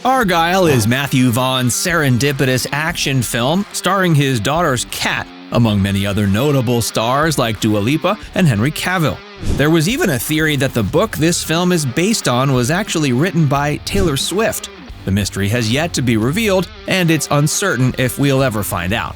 Argylle is Matthew Vaughn's serendipitous action film starring his daughter's cat, among many other notable stars like Dua Lipa and Henry Cavill. There was even a theory that the book this film is based on was actually written by Taylor Swift. The mystery has yet to be revealed, and it's uncertain if we'll ever find out.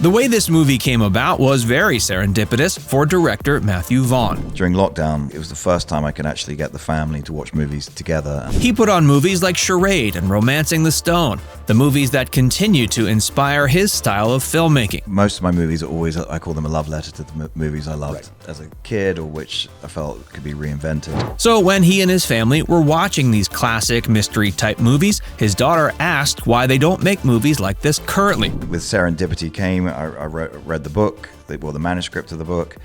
The way this movie came about was very serendipitous for director Matthew Vaughn. During lockdown, it was the first time I could actually get the family to watch movies together. He put on movies like Charade and Romancing the Stone, the movies that continue to inspire his style of filmmaking. Most of my movies are always, I call them a love letter to the movies I loved as a kid or which I felt could be reinvented. So when he and his family were watching these classic mystery-type movies, his daughter asked why they don't make movies like this currently. With Serendipity came, I read the book, the manuscript of the book,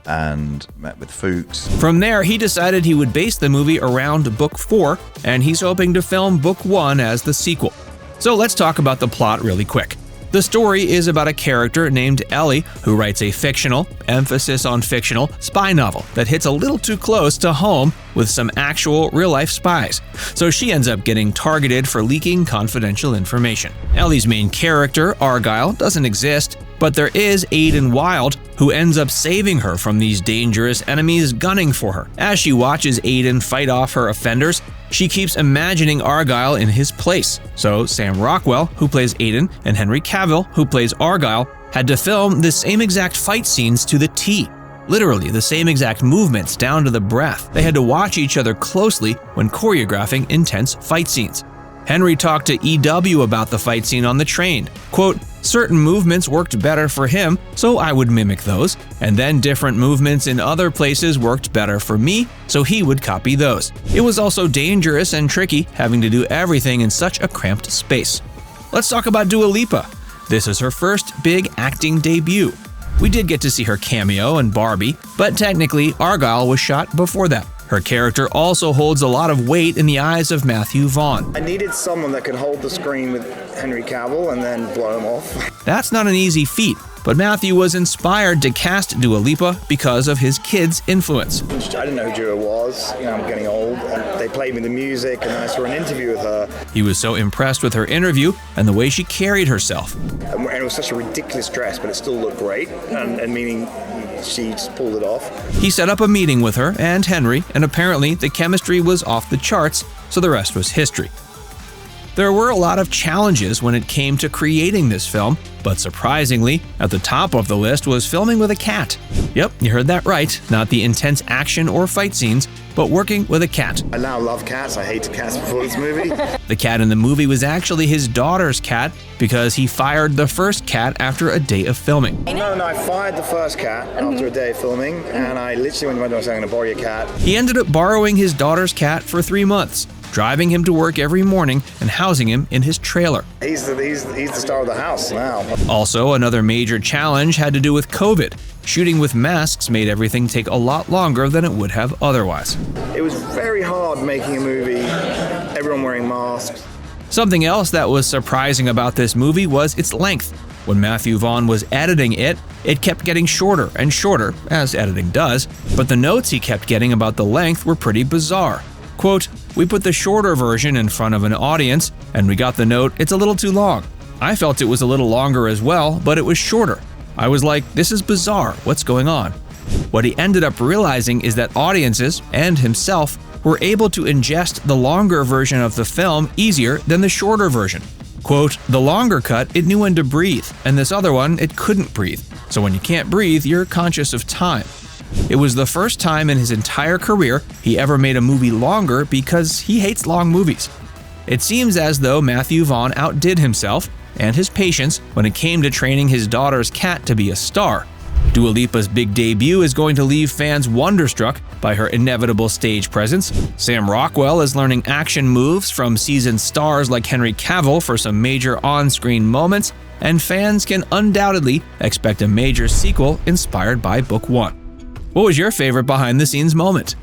and met with Fuchs. From there, he decided he would base the movie around Book 4, and he's hoping to film Book 1 as the sequel. So let's talk about the plot really quick. The story is about a character named Elly who writes a fictional, emphasis on fictional, spy novel that hits a little too close to home with some actual real-life spies. So she ends up getting targeted for leaking confidential information. Elly's main character, Argylle, doesn't exist, but there is Aidan Wilde, who ends up saving her from these dangerous enemies gunning for her. As she watches Aidan fight off her offenders, she keeps imagining Argylle in his place. So Sam Rockwell, who plays Aidan, and Henry Cavill, who plays Argylle, had to film the same exact fight scenes to the T. Literally the same exact movements down to the breath. They had to watch each other closely when choreographing intense fight scenes. Henry talked to EW about the fight scene on the train. Quote, certain movements worked better for him, so I would mimic those, and then different movements in other places worked better for me, so he would copy those. It was also dangerous and tricky having to do everything in such a cramped space. Let's talk about Dua Lipa. This is her first big acting debut. We did get to see her cameo in Barbie, but technically Argylle was shot before that. Her character also holds a lot of weight in the eyes of Matthew Vaughn. I needed someone that could hold the screen with Henry Cavill and then blow him off. That's not an easy feat, but Matthew was inspired to cast Dua Lipa because of his kids' influence. I didn't know who Dua was. I'm getting old, and they played me the music, and then I saw an interview with her. He was so impressed with her interview and the way she carried herself. And it was such a ridiculous dress, but it still looked great, and meaning she just pulled it off. He set up a meeting with her and Henry, and apparently the chemistry was off the charts, so the rest was history. There were a lot of challenges when it came to creating this film, but surprisingly, at the top of the list was filming with a cat. Yep, you heard that right, not the intense action or fight scenes, but working with a cat. I now love cats. I hated cats before this movie. The cat in the movie was actually his daughter's cat because he fired the first cat after a day of filming. No, I fired the first cat after a day of filming, and I literally went to my door saying, I'm going to borrow your cat. He ended up borrowing his daughter's cat for 3 months, driving him to work every morning and housing him in his trailer. He's the star of the house now. Also, another major challenge had to do with COVID. Shooting with masks made everything take a lot longer than it would have otherwise. It was very hard making a movie, everyone wearing masks. Something else that was surprising about this movie was its length. When Matthew Vaughn was editing it, it kept getting shorter and shorter, as editing does, but the notes he kept getting about the length were pretty bizarre. Quote, we put the shorter version in front of an audience, and we got the note, it's a little too long. I felt it was a little longer as well, but it was shorter. I was like, this is bizarre, what's going on? What he ended up realizing is that audiences, and himself, were able to ingest the longer version of the film easier than the shorter version. Quote, the longer cut, it knew when to breathe, and this other one, it couldn't breathe. So when you can't breathe, you're conscious of time. It was the first time in his entire career he ever made a movie longer because he hates long movies. It seems as though Matthew Vaughn outdid himself and his patience when it came to training his daughter's cat to be a star. Dua Lipa's big debut is going to leave fans wonderstruck by her inevitable stage presence. Sam Rockwell is learning action moves from seasoned stars like Henry Cavill for some major on-screen moments, and fans can undoubtedly expect a major sequel inspired by Book 1. What was your favorite behind-the-scenes moment?